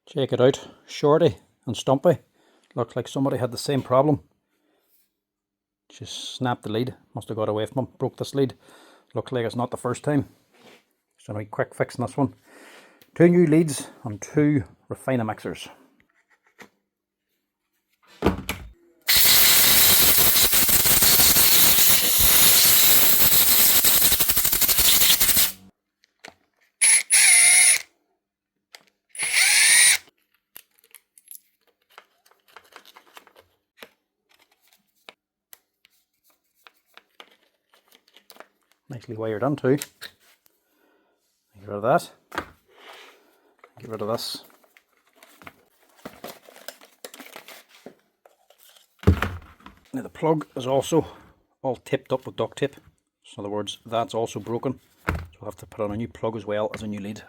Check it out, Shorty and Stumpy. Looks like somebody had the same problem. Just snapped the lead, must have got away from him, broke this lead. Looks like it's not the first time. Just gonna be quick fixing this one. 2 new leads on 2 Refina mixers. Nicely wired on too. Get rid of that. Get rid of this. Now the plug is also all tipped up with duct tape. So in other words, that's also broken. So we'll have to put on a new plug as well as a new lead.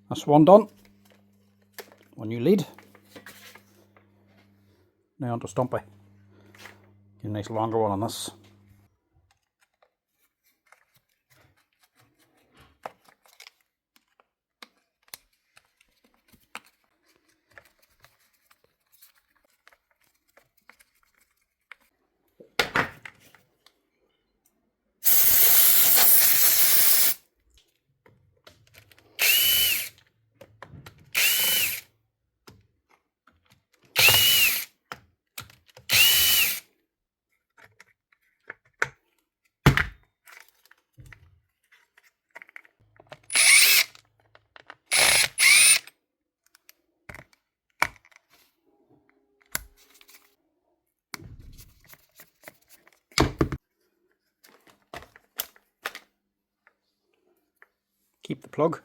That's one done. One new lead. Now onto Stumpy. Get a nice longer one on this. Keep the plug.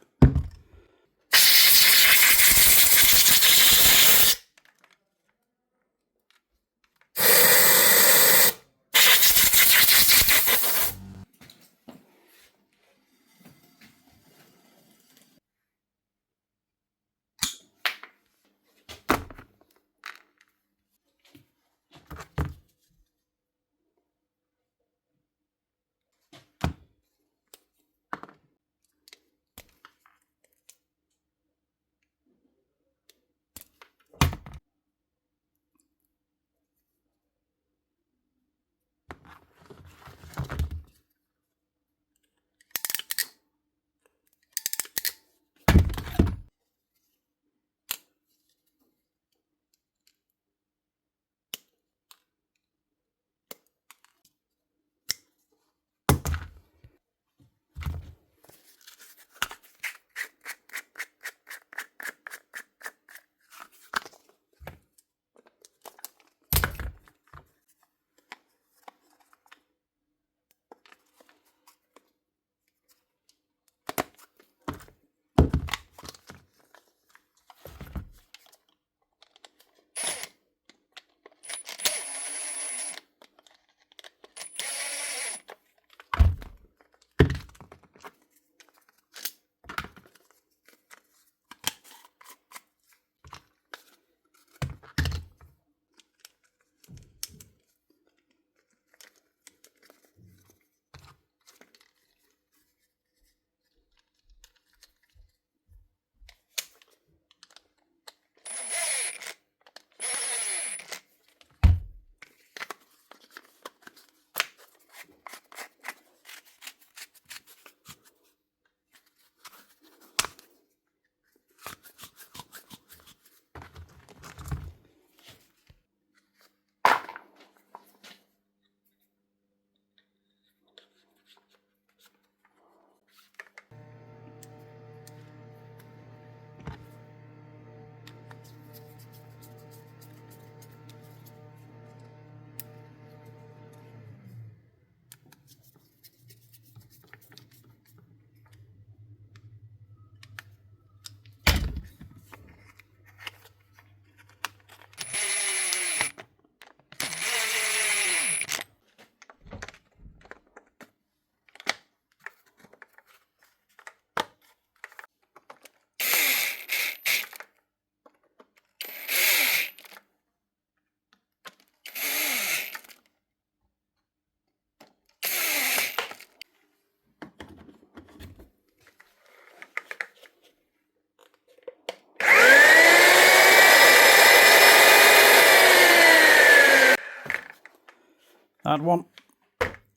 that one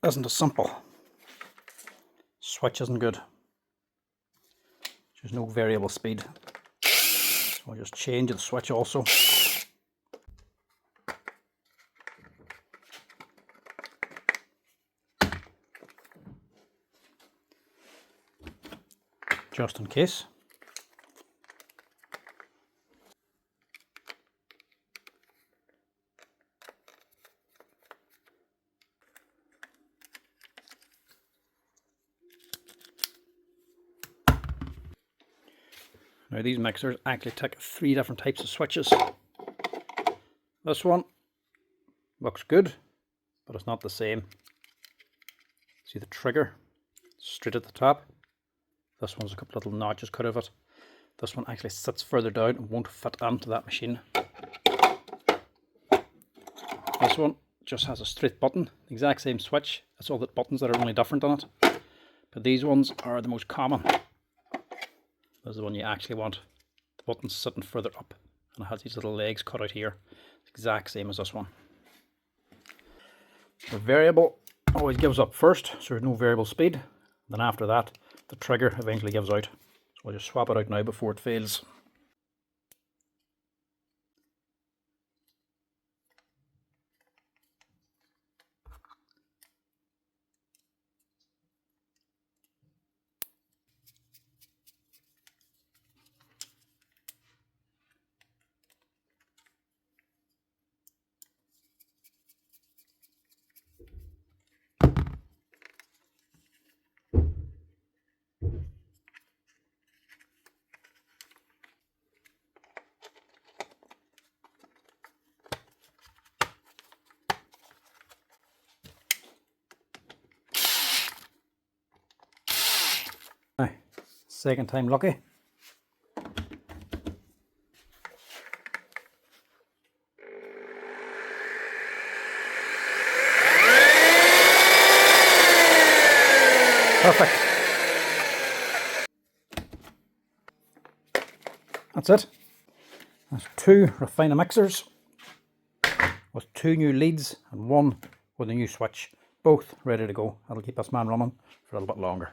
isn't as simple. Switch isn't good. There's no variable speed. So I'll just change the switch also. Just in case. Now these mixers actually take 3 different types of switches. This one looks good, but it's not the same. See the trigger straight at the top. This one's a couple little notches cut of it. This one actually sits further down and won't fit onto that machine. This one just has a straight button, the exact same switch. It's all the buttons that are only different on it. But these ones are the most common. This is the one you actually want. The button's sitting further up and it has these little legs cut out here. It's the exact same as this one. The variable always gives up first, so there's no variable speed. Then after that, the trigger eventually gives out. So I'll just swap it out now before it fails. Now, second time lucky. Perfect. That's it. That's 2 Refina mixers with 2 new leads and 1 with a new switch. Both ready to go. That'll keep this man running for a little bit longer.